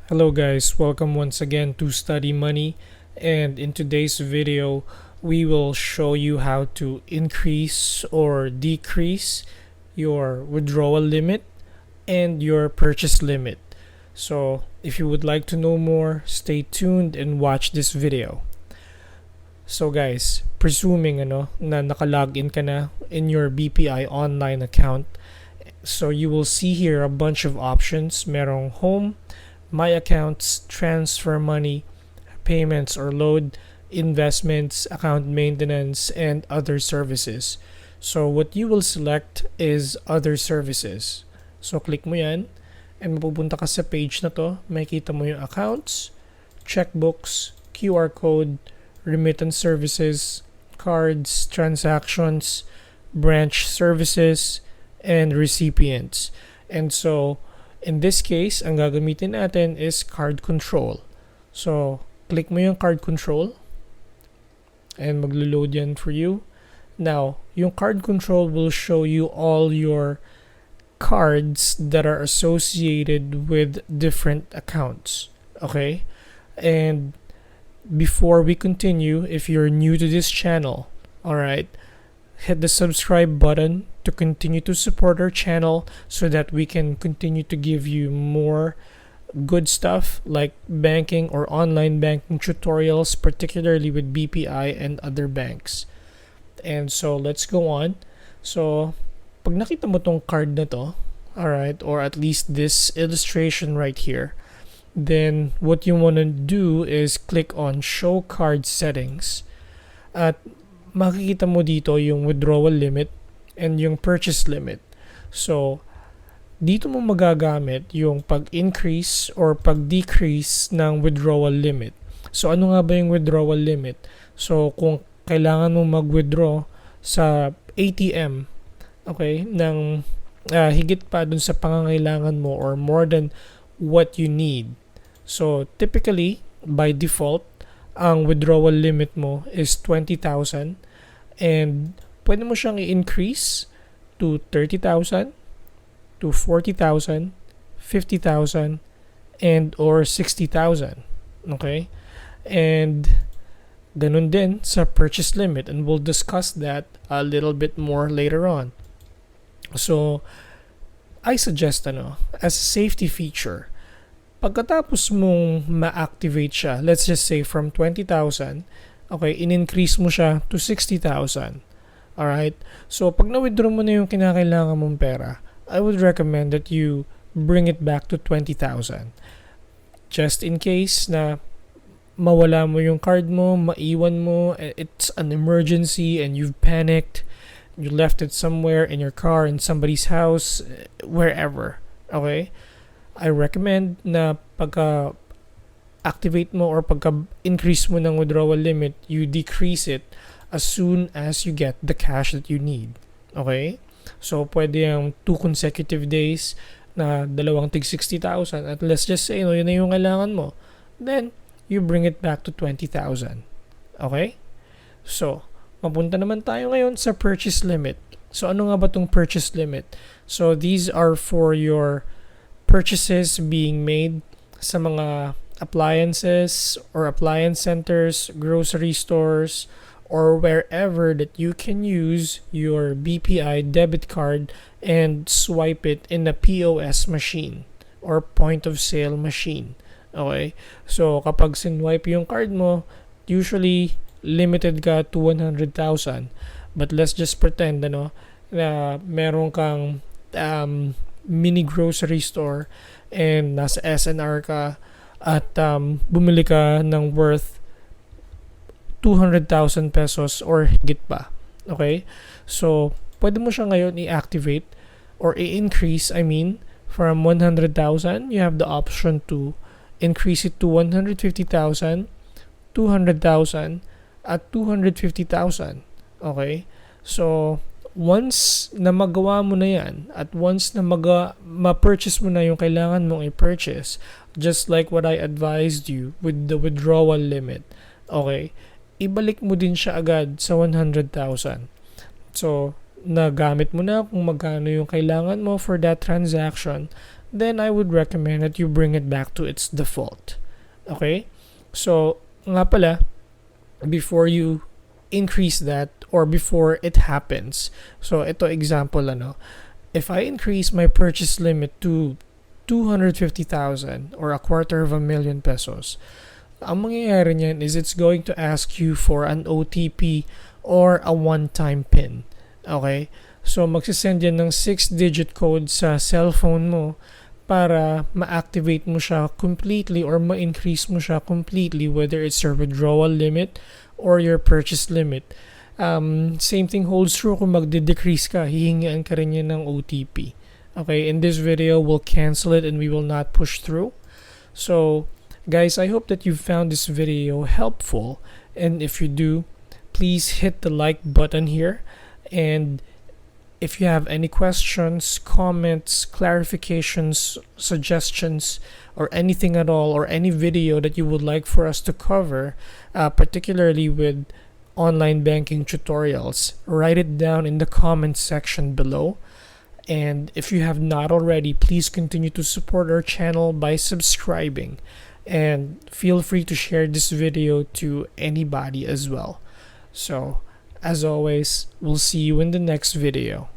Hello guys, welcome once again to Study Money, and in today's video we will show you how to increase or decrease your withdrawal limit and your purchase limit. So if you would like to know more, stay tuned and watch this video. So guys, presuming na nakalogin ka na in your BPI Online account, so you will see here a bunch of options. Merong home, my accounts, transfer money, payments or load, investments, account maintenance, and other services. So what you will select is other services. So click mo yan and mapupunta ka sa page na to. Makikita mo yung accounts, checkbooks, QR code, remittance services, cards, transactions, branch services, and recipients. And so in this case, ang gagamitin natin is card control. So, click mo yung card control and maglo-load yan for you. Now, yung card control will show you all your cards that are associated with different accounts. Okay? And before we continue, if you're new to this channel, alright, hit the subscribe button to continue to support our channel so that we can continue to give you more good stuff like banking or online banking tutorials, particularly with BPI and other banks. And so let's go on. So pag nakita mo tong card na to, alright, or at least this illustration right here, then what you want to do is click on show card settings at makikita mo dito yung withdrawal limit and yung purchase limit. So, dito mo magagamit yung pag-increase or pag-decrease ng withdrawal limit. So, ano nga ba yung withdrawal limit? So, kung kailangan mo mag-withdraw sa ATM, okay, ng higit pa dun sa pangangailangan mo or more than what you need. So, typically, by default, ang withdrawal limit mo is 20,000 and pwede mo siyang i-increase to 30,000, to 40,000, 50,000, and or 60,000. Okay? And ganun din sa purchase limit, and we'll discuss that a little bit more later on. So, I suggest as a safety feature, pagkatapos mong ma-activate siya, let's just say from 20,000, okay, in-increase mo siya to 60,000. Alright? So, pag na-withdraw mo na yung kinakailangan mong pera, I would recommend that you bring it back to 20,000. Just in case na mawala mo yung card mo, maiwan mo, it's an emergency and you've panicked, you left it somewhere in your car, in somebody's house, wherever. Okay? I recommend na pagka-activate mo or pagka-increase mo ng withdrawal limit, you decrease it as soon as you get the cash that you need. Okay? So, pwede yung 2 consecutive days na dalawang tig 60,000 at let's just say, yun na yung kailangan mo. Then, you bring it back to 20,000. Okay? So, mapunta naman tayo ngayon sa purchase limit. So, ano nga ba tong purchase limit? So, these are for your purchases being made sa mga appliances or appliance centers, grocery stores, or wherever that you can use your BPI debit card and swipe it in a POS machine or point of sale machine. Okay? So, kapag sinwipe yung card mo, usually limited ka to 100,000. But let's just pretend na meron kang mini grocery store and nasa SNR ka at bumili ka ng worth 200,000 pesos or higit pa. Okay? So, pwede mo siya ngayon i-activate or i-increase, from 100,000, you have the option to increase it to 150,000, 200,000, at 250,000. Okay? So, once na magawa mo na yan at once na ma-purchase mo na yung kailangan mong i-purchase, just like what I advised you with the withdrawal limit, okay, ibalik mo din siya agad sa 100,000. So, nagamit mo na kung magkano yung kailangan mo for that transaction, then I would recommend that you bring it back to its default. Okay? So, nga pala, before you increase that or before it happens. So, ito example if I increase my purchase limit to 250,000 or a quarter of a million pesos, ang mangyayari niyan is it's going to ask you for an OTP or a one-time PIN. Okay? So, magsisend yan ng 6-digit code sa cellphone mo para ma-activate mo siya completely or ma-increase mo siya completely, whether it's your withdrawal limit or your purchase limit. Same thing holds true kung magde-decrease ka, hihingian ka rin yan ng OTP. Okay, in this video, we'll cancel it and we will not push through. So, guys, I hope that you found this video helpful. And if you do, please hit the like button here. And if you have any questions, comments, clarifications, suggestions, or anything at all, or any video that you would like for us to cover, particularly with online banking tutorials, write it down in the comments section below. And if you have not already, please continue to support our channel by subscribing. And feel free to share this video to anybody as well. So, as always, we'll see you in the next video.